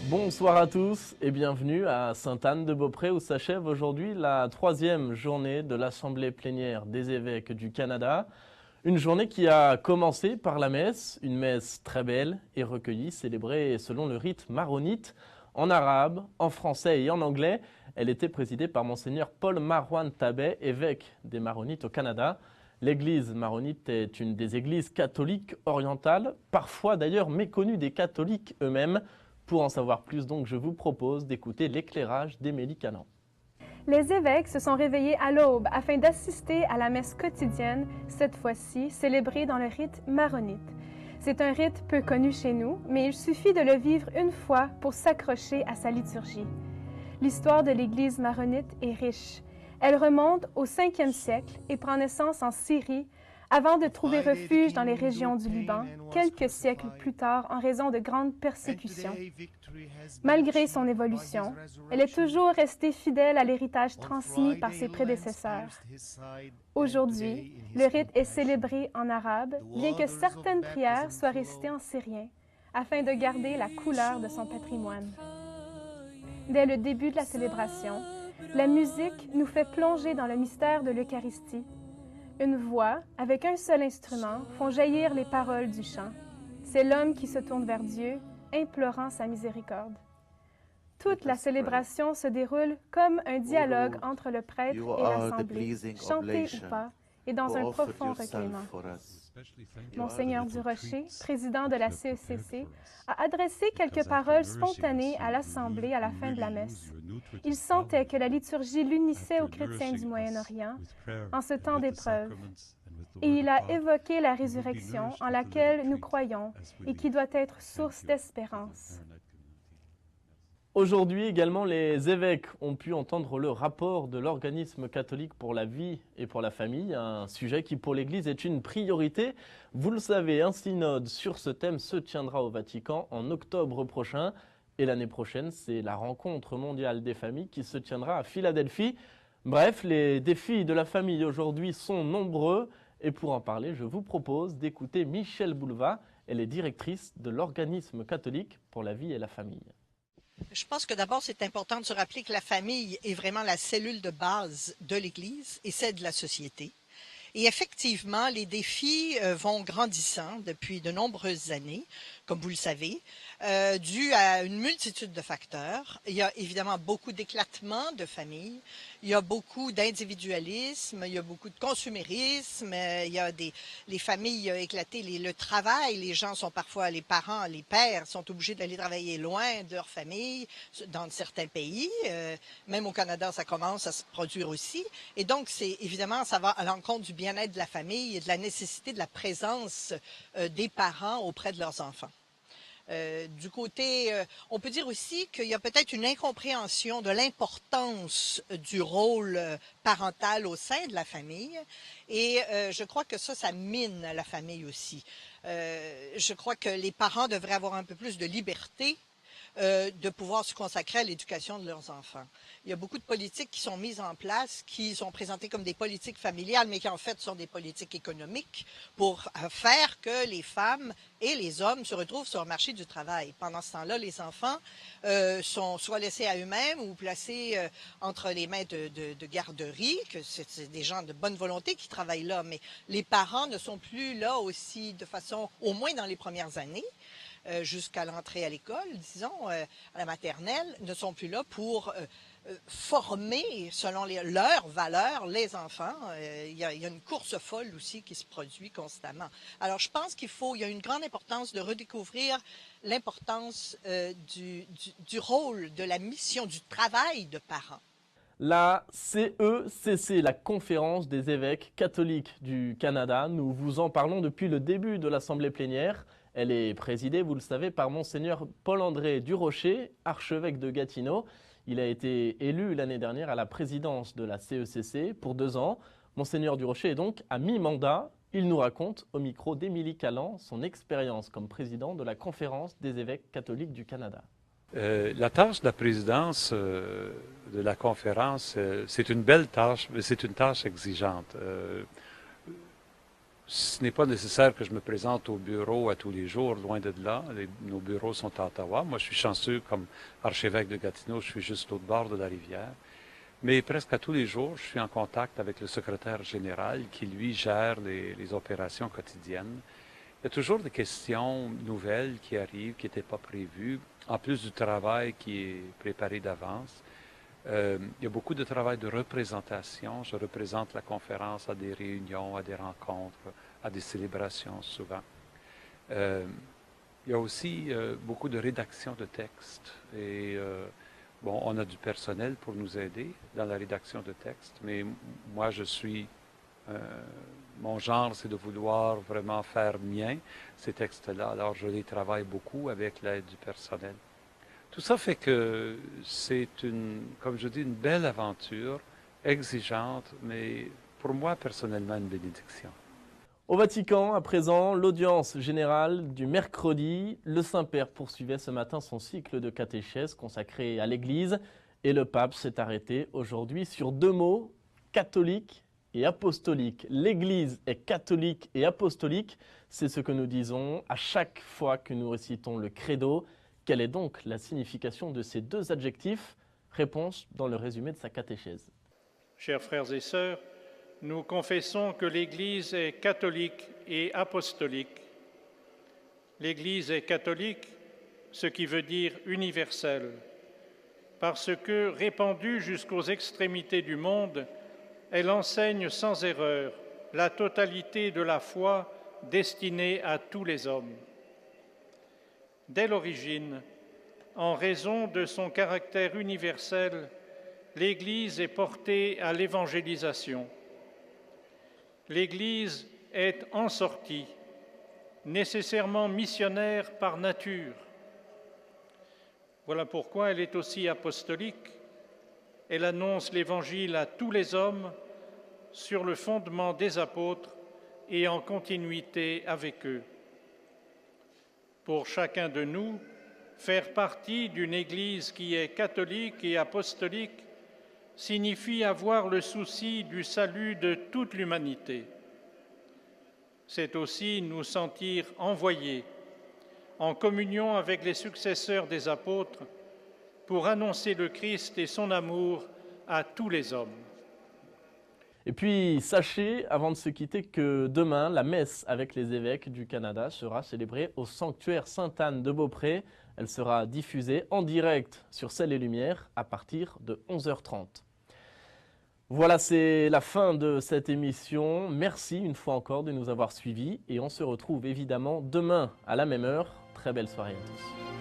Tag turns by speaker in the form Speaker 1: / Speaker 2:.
Speaker 1: Bonsoir à tous et bienvenue à Sainte-Anne-de-Beaupré où s'achève aujourd'hui la 3e journée de l'Assemblée plénière des évêques du Canada. Une journée qui a commencé par la messe, une messe très belle et recueillie, célébrée selon le rite maronite, en arabe, en français et en anglais. Elle était présidée par Monseigneur Paul Marouane Tabet, évêque des Maronites au Canada. L'église maronite est une des églises catholiques orientales, parfois d'ailleurs méconnue des catholiques eux-mêmes. Pour en savoir plus, donc, je vous propose d'écouter l'éclairage d'Émilie Canan.
Speaker 2: Les évêques se sont réveillés à l'aube afin d'assister à la messe quotidienne, cette fois-ci célébrée dans le rite maronite. C'est un rite peu connu chez nous, mais il suffit de le vivre une fois pour s'accrocher à sa liturgie. L'histoire de l'Église maronite est riche. Elle remonte au 5e siècle et prend naissance en Syrie, avant de trouver refuge dans les régions du Liban, quelques siècles plus tard en raison de grandes persécutions. Malgré son évolution, elle est toujours restée fidèle à l'héritage transmis par ses prédécesseurs. Aujourd'hui, le rite est célébré en arabe, bien que certaines prières soient récitées en syrien, afin de garder la couleur de son patrimoine. Dès le début de la célébration, la musique nous fait plonger dans le mystère de l'Eucharistie. Une voix, avec un seul instrument, font jaillir les paroles du chant. C'est l'homme qui se tourne vers Dieu, implorant sa miséricorde. Toute la célébration se déroule comme un dialogue entre le prêtre et l'assemblée, chanté ou pas, et dans un profond recueillement. Monseigneur Durocher, président de la CECC, a adressé quelques paroles spontanées à l'Assemblée à la fin de la messe. Il sentait que la liturgie l'unissait aux chrétiens du Moyen-Orient en ce temps d'épreuve. Et il a évoqué la résurrection en laquelle nous croyons et qui doit être source d'espérance.
Speaker 1: Aujourd'hui également, les évêques ont pu entendre le rapport de l'organisme catholique pour la vie et pour la famille, un sujet qui pour l'Église est une priorité. Vous le savez, un synode sur ce thème se tiendra au Vatican en octobre prochain. Et l'année prochaine, c'est la rencontre mondiale des familles qui se tiendra à Philadelphie. Bref, les défis de la famille aujourd'hui sont nombreux. Et pour en parler, je vous propose d'écouter Michèle Boulva. Elle est directrice de l'organisme catholique pour la vie et la famille.
Speaker 3: Je pense que d'abord, c'est important de se rappeler que la famille est vraiment la cellule de base de l'Église et celle de la société. Et effectivement, les défis vont grandissant depuis de nombreuses années, comme vous le savez, dû à une multitude de facteurs. Il y a évidemment beaucoup d'éclatement de familles, il y a beaucoup d'individualisme, il y a beaucoup de consumérisme, il y a les familles éclatées, le travail, les gens sont parfois, les parents, les pères sont obligés d'aller travailler loin de leur famille dans certains pays. Même au Canada, ça commence à se produire aussi. Et donc, c'est évidemment, ça va à l'encontre du bien-être de la famille et de la nécessité de la présence des parents auprès de leurs enfants. Du côté, on peut dire aussi qu'il y a peut-être une incompréhension de l'importance du rôle parental au sein de la famille et je crois que ça mine la famille aussi. Je crois que les parents devraient avoir un peu plus de liberté de pouvoir se consacrer à l'éducation de leurs enfants. Il y a beaucoup de politiques qui sont mises en place, qui sont présentées comme des politiques familiales, mais qui en fait sont des politiques économiques pour faire que les femmes et les hommes se retrouvent sur le marché du travail. Pendant ce temps-là, les enfants sont soit laissés à eux-mêmes ou placés entre les mains de garderies, que c'est des gens de bonne volonté qui travaillent là, mais les parents ne sont plus là aussi de façon, au moins dans les premières années, jusqu'à l'entrée à l'école, disons, à la maternelle, ne sont plus là pour former, selon leurs valeurs, les enfants. Il y a une course folle aussi qui se produit constamment. Alors, je pense il y a une grande importance de redécouvrir l'importance du rôle, de la mission, du travail de parents.
Speaker 1: La CECC, la Conférence des évêques catholiques du Canada, nous vous en parlons depuis le début de l'Assemblée plénière. Elle est présidée, vous le savez, par Monseigneur Paul-André Durocher, archevêque de Gatineau. Il a été élu l'année dernière à la présidence de la CECC pour 2 ans. Monseigneur Durocher est donc à mi-mandat. Il nous raconte au micro d'Émilie Canan son expérience comme président de la Conférence des évêques catholiques du Canada.
Speaker 4: La tâche de la présidence de la conférence, c'est une belle tâche, mais c'est une tâche exigeante. ce n'est pas nécessaire que je me présente au bureau à tous les jours, loin de là. Nos bureaux sont à Ottawa. Moi, je suis chanceux comme archevêque de Gatineau, je suis juste l'autre bord de la rivière. Mais presque à tous les jours, je suis en contact avec le secrétaire général qui, lui, gère les opérations quotidiennes. Il y a toujours des questions nouvelles qui arrivent, qui n'étaient pas prévues, en plus du travail qui est préparé d'avance. Il y a beaucoup de travail de représentation. Je représente la conférence à des réunions, à des rencontres, à des célébrations souvent. Il y a aussi beaucoup de rédaction de textes. Et bon, on a du personnel pour nous aider dans la rédaction de textes, mais moi, mon genre, c'est de vouloir vraiment faire mien ces textes-là. Alors, je les travaille beaucoup avec l'aide du personnel. Tout ça fait que c'est comme je dis, une belle aventure, exigeante, mais pour moi, personnellement, une bénédiction.
Speaker 1: Au Vatican, à présent, l'audience générale du mercredi. Le Saint-Père poursuivait ce matin son cycle de catéchèse consacré à l'Église et le pape s'est arrêté aujourd'hui sur 2 mots, catholique et apostolique. L'Église est catholique et apostolique, c'est ce que nous disons à chaque fois que nous récitons le credo. Quelle est donc la signification de ces 2 adjectifs? Réponse dans le résumé de sa catéchèse.
Speaker 5: Chers frères et sœurs, nous confessons que l'Église est catholique et apostolique. L'Église est catholique, ce qui veut dire universelle, parce que, répandue jusqu'aux extrémités du monde, elle enseigne sans erreur la totalité de la foi destinée à tous les hommes. Dès l'origine, en raison de son caractère universel, l'Église est portée à l'évangélisation. L'Église est en sortie, nécessairement missionnaire par nature. Voilà pourquoi elle est aussi apostolique. Elle annonce l'Évangile à tous les hommes sur le fondement des apôtres et en continuité avec eux. Pour chacun de nous, faire partie d'une Église qui est catholique et apostolique signifie avoir le souci du salut de toute l'humanité. C'est aussi nous sentir envoyés, en communion avec les successeurs des apôtres, pour annoncer le Christ et son amour à tous les hommes.
Speaker 1: Et puis, sachez, avant de se quitter, que demain, la messe avec les évêques du Canada sera célébrée au sanctuaire Sainte-Anne de Beaupré. Elle sera diffusée en direct sur Ciel et Lumière à partir de 11h30. Voilà, c'est la fin de cette émission. Merci une fois encore de nous avoir suivis et on se retrouve évidemment demain à la même heure. Très belle soirée à tous.